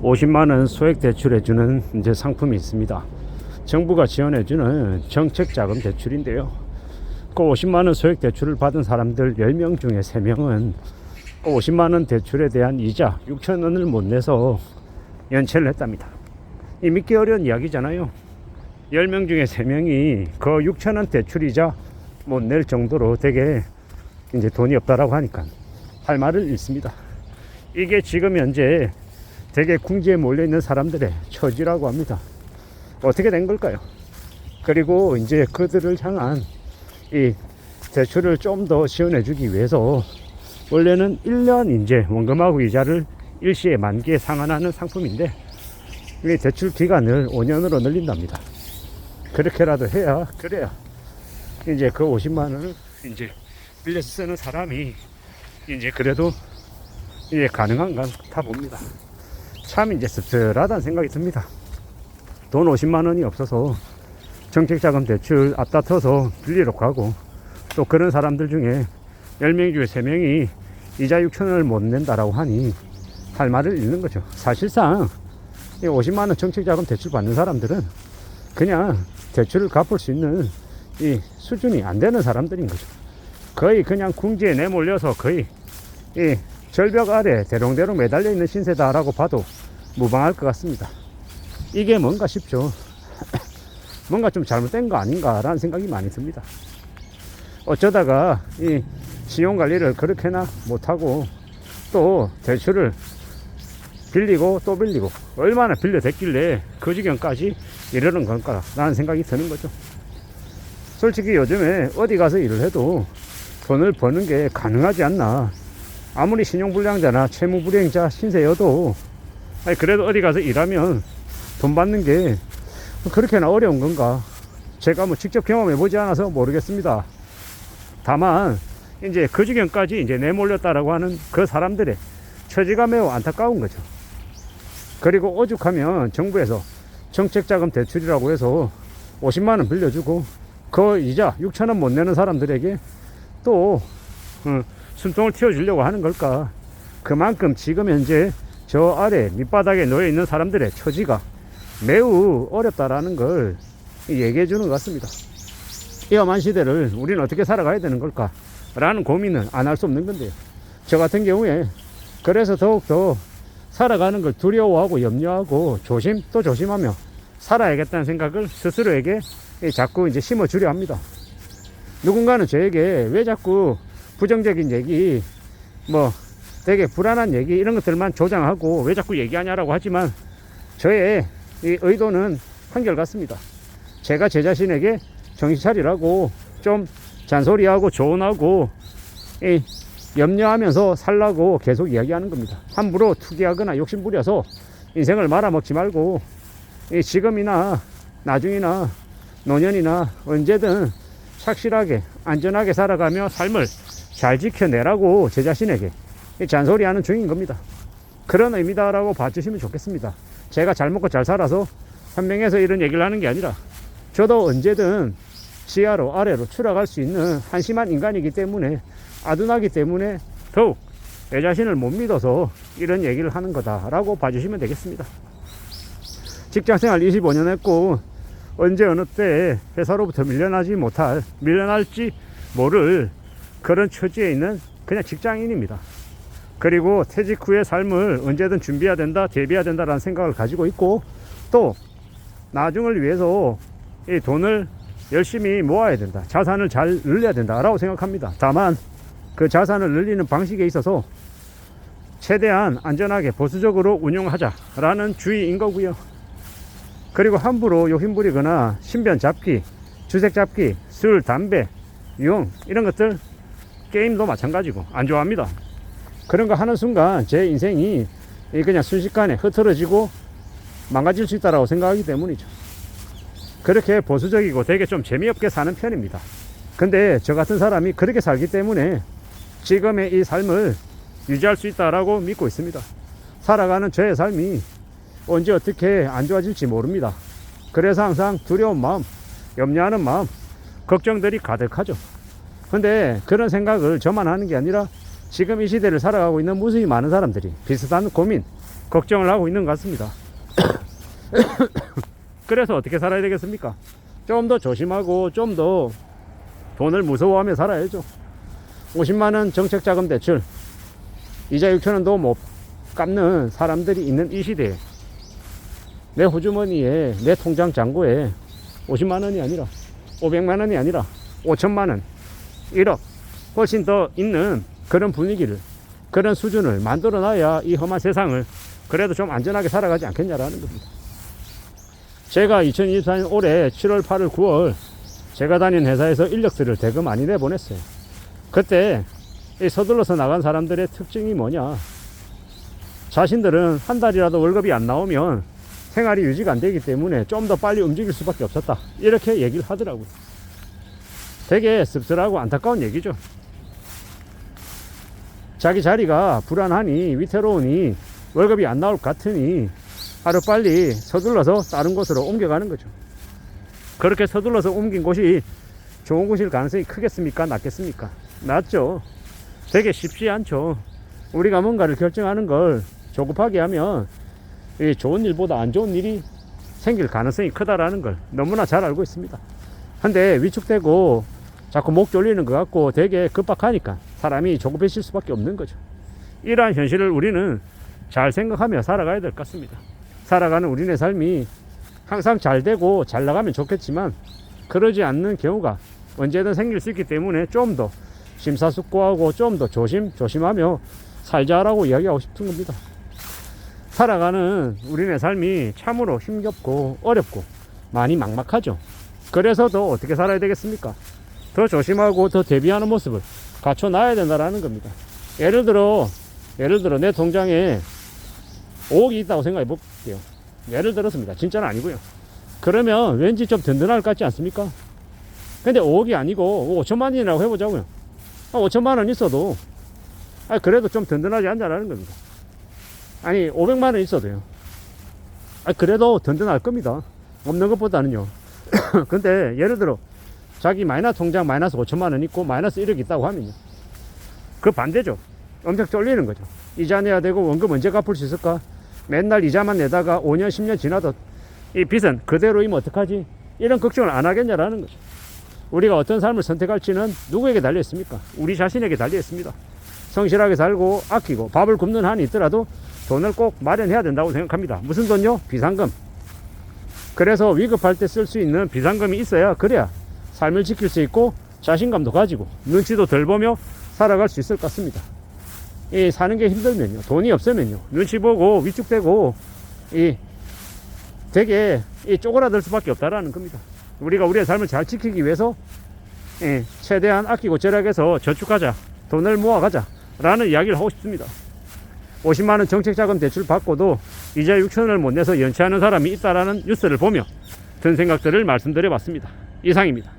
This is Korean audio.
50만원 소액 대출해주는 이제 상품이 있습니다. 정부가 지원해주는 정책자금 대출인데요. 그 50만원 소액 대출을 받은 사람들 10명 중에 3명은 그 50만원 대출에 대한 이자 6천원을 못 내서 연체를 했답니다. 이 믿기 어려운 이야기잖아요. 10명 중에 3명이 그 6천원 대출이자 못 낼 정도로 되게 이제 돈이 없다라고 하니까 할 말을 잃습니다. 이게 지금 현재 되게 궁지에 몰려있는 사람들의 처지라고 합니다. 어떻게 된 걸까요? 그리고 이제 그들을 향한 이 대출을 좀 더 지원해주기 위해서 원래는 1년 이제 원금하고 이자를 일시에 만기에 상환하는 상품인데 이 대출 기간을 5년으로 늘린답니다. 그렇게라도 해야 그래야 이제 그 50만원을 이제 빌려서 쓰는 사람이 이제 그래도 이제 가능한 건 다 봅니다. 참 이제 씁쓸하다는 생각이 듭니다. 돈 50만원이 없어서 정책자금 대출 앞다퉈서 빌리러 가고 또 그런 사람들 중에 10명 중에 3명이 이자 6천원을 못 낸다라고 하니 할 말을 잃는 거죠. 사실상 50만원 정책자금 대출 받는 사람들은 그냥 대출을 갚을 수 있는 이 수준이 안 되는 사람들인 거죠. 거의 그냥 궁지에 내몰려서 거의 이 절벽 아래 대롱대롱 매달려 있는 신세다라고 봐도 무방할 것 같습니다. 이게 뭔가 싶죠. 뭔가 좀 잘못된 거 아닌가라는 생각이 많이 듭니다. 어쩌다가 이 신용관리를 그렇게나 못하고 또 대출을 빌리고 또 빌리고 얼마나 빌려댔길래 그 지경까지 이러는 건가라는 생각이 드는 거죠. 솔직히 요즘에 어디 가서 일을 해도 돈을 버는 게 가능하지 않나. 아무리 신용불량자나 채무불이행자 신세여도 그래도 어디 가서 일하면 돈 받는 게 그렇게나 어려운 건가. 제가 뭐 직접 경험해 보지 않아서 모르겠습니다. 다만 이제 그 지경까지 이제 내몰렸다라고 하는 그 사람들의 처지가 매우 안타까운 거죠. 그리고 오죽하면 정부에서 정책자금 대출이라고 해서 50만원 빌려주고 그 이자 6천원 못 내는 사람들에게 또 숨통을 틔워주려고 하는 걸까. 그만큼 지금 현재 저 아래 밑바닥에 놓여 있는 사람들의 처지가 매우 어렵다라는 걸 얘기해 주는 것 같습니다. 이 험한 시대를 우리는 어떻게 살아가야 되는 걸까 라는 고민은 안 할 수 없는 건데요. 저 같은 경우에 그래서 더욱더 살아가는 걸 두려워하고 염려하고 조심 또 조심하며 살아야겠다는 생각을 스스로에게 자꾸 이제 심어주려 합니다. 누군가는 저에게 왜 자꾸 부정적인 얘기, 뭐 되게 불안한 얘기 이런 것들만 조장하고 왜 자꾸 얘기하냐라고 하지만 저의 이 의도는 한결같습니다. 제가 제 자신에게 정신 차리라고 좀 잔소리하고 조언하고 염려하면서 살라고 계속 이야기하는 겁니다. 함부로 투기하거나 욕심부려서 인생을 말아먹지 말고 지금이나 나중이나 노년이나 언제든 착실하게 안전하게 살아가며 삶을 잘 지켜내라고 제 자신에게 잔소리하는 중인 겁니다. 그런 의미다라고 봐주시면 좋겠습니다. 제가 잘 먹고 잘 살아서 현명해서 이런 얘기를 하는 게 아니라 저도 언제든 지하로 아래로 추락할 수 있는 한심한 인간이기 때문에 아둔하기 때문에 더욱 내 자신을 못 믿어서 이런 얘기를 하는 거다라고 봐주시면 되겠습니다. 직장생활 25년 했고 언제 어느 때 회사로부터 밀려날지 모를 그런 처지에 있는 그냥 직장인입니다. 그리고 퇴직 후의 삶을 언제든 준비해야 된다, 대비해야 된다라는 생각을 가지고 있고 또 나중을 위해서 이 돈을 열심히 모아야 된다, 자산을 잘 늘려야 된다라고 생각합니다. 다만 그 자산을 늘리는 방식에 있어서 최대한 안전하게 보수적으로 운용하자라는 주의인 거고요. 그리고 함부로 욕심부리거나 신변 잡기, 주색 잡기, 술, 담배, 유흥 이런 것들, 게임도 마찬가지고 안 좋아합니다. 그런 거 하는 순간 제 인생이 그냥 순식간에 흐트러지고 망가질 수 있다고 생각하기 때문이죠. 그렇게 보수적이고 되게 좀 재미없게 사는 편입니다. 근데 저 같은 사람이 그렇게 살기 때문에 지금의 이 삶을 유지할 수 있다라고 믿고 있습니다. 살아가는 저의 삶이 언제 어떻게 안 좋아질지 모릅니다. 그래서 항상 두려운 마음, 염려하는 마음, 걱정들이 가득하죠. 근데 그런 생각을 저만 하는 게 아니라 지금 이 시대를 살아가고 있는 무수히 많은 사람들이 비슷한 고민, 걱정을 하고 있는 것 같습니다. 그래서 어떻게 살아야 되겠습니까? 좀 더 조심하고 좀 더 돈을 무서워하며 살아야죠. 50만원 정책자금 대출, 이자 6천원도 못 갚는 사람들이 있는 이 시대에 내 호주머니에, 내 통장 잔고에 50만원이 아니라 500만원이 아니라 5천만원, 1억 훨씬 더 있는 그런 분위기를, 그런 수준을 만들어 놔야 이 험한 세상을 그래도 좀 안전하게 살아가지 않겠냐라는 겁니다. 제가 2024년 올해 7월, 8월, 9월 제가 다닌 회사에서 인력들을 되게 많이 내보냈어요. 그때 이 서둘러서 나간 사람들의 특징이 뭐냐, 자신들은 한 달이라도 월급이 안 나오면 생활이 유지가 안 되기 때문에 좀 더 빨리 움직일 수밖에 없었다, 이렇게 얘기를 하더라고요. 되게 씁쓸하고 안타까운 얘기죠. 자기 자리가 불안하니 위태로우니 월급이 안 나올 것 같으니 하루빨리 서둘러서 다른 곳으로 옮겨가는 거죠. 그렇게 서둘러서 옮긴 곳이 좋은 곳일 가능성이 크겠습니까? 낮겠습니까? 낮죠. 되게 쉽지 않죠. 우리가 뭔가를 결정하는 걸 조급하게 하면 이 좋은 일보다 안 좋은 일이 생길 가능성이 크다라는 걸 너무나 잘 알고 있습니다. 근데 위축되고 자꾸 목 졸리는 것 같고 되게 급박하니까 사람이 조급해질 수밖에 없는 거죠. 이러한 현실을 우리는 잘 생각하며 살아가야 될 것 같습니다. 살아가는 우리네 삶이 항상 잘 되고 잘 나가면 좋겠지만 그러지 않는 경우가 언제든 생길 수 있기 때문에 좀 더 심사숙고하고 좀 더 조심하며 살자라고 이야기하고 싶은 겁니다. 살아가는 우리네 삶이 참으로 힘겹고 어렵고 많이 막막하죠. 그래서 더 어떻게 살아야 되겠습니까? 더 조심하고 더 대비하는 모습을 갖춰놔야 된다는 겁니다. 예를 들어 내 통장에 5억이 있다고 생각해 볼게요. 예를 들었습니다. 진짜는 아니고요. 그러면 왠지 좀 든든할 것 같지 않습니까? 근데 5억이 아니고 5천만 원이라고 해보자고요. 5천만 원 있어도 그래도 좀 든든하지 않냐라는 겁니다. 아니 500만 원 있어도요. 그래도 든든할 겁니다. 없는 것보다는요. 근데 예를 들어 자기 마이너스 통장 마이너스 5천만 원 있고 마이너스 1억 있다고 하면요, 그 반대죠. 엄청 쫄리는 거죠. 이자 내야 되고 원금 언제 갚을 수 있을까? 맨날 이자만 내다가 5년 10년 지나도 이 빚은 그대로이면 어떡하지? 이런 걱정을 안 하겠냐라는 거죠. 우리가 어떤 삶을 선택할지는 누구에게 달려 있습니까? 우리 자신에게 달려 있습니다. 성실하게 살고 아끼고 밥을 굶는 한이 있더라도 돈을 꼭 마련해야 된다고 생각합니다. 무슨 돈요? 비상금. 그래서 위급할 때 쓸 수 있는 비상금이 있어야 그래야 삶을 지킬 수 있고 자신감도 가지고 눈치도 덜 보며 살아갈 수 있을 것 같습니다. 이 사는 게 힘들면요, 돈이 없으면요, 눈치 보고 위축되고 되게 쪼그라들 수밖에 없다라는 겁니다. 우리가 우리의 삶을 잘 지키기 위해서 최대한 아끼고 절약해서 저축하자, 돈을 모아가자 라는 이야기를 하고 싶습니다. 50만원 정책자금 대출 받고도 이자 6천원을 못 내서 연체하는 사람이 있다라는 뉴스를 보며 든 생각들을 말씀드려 봤습니다. 이상입니다.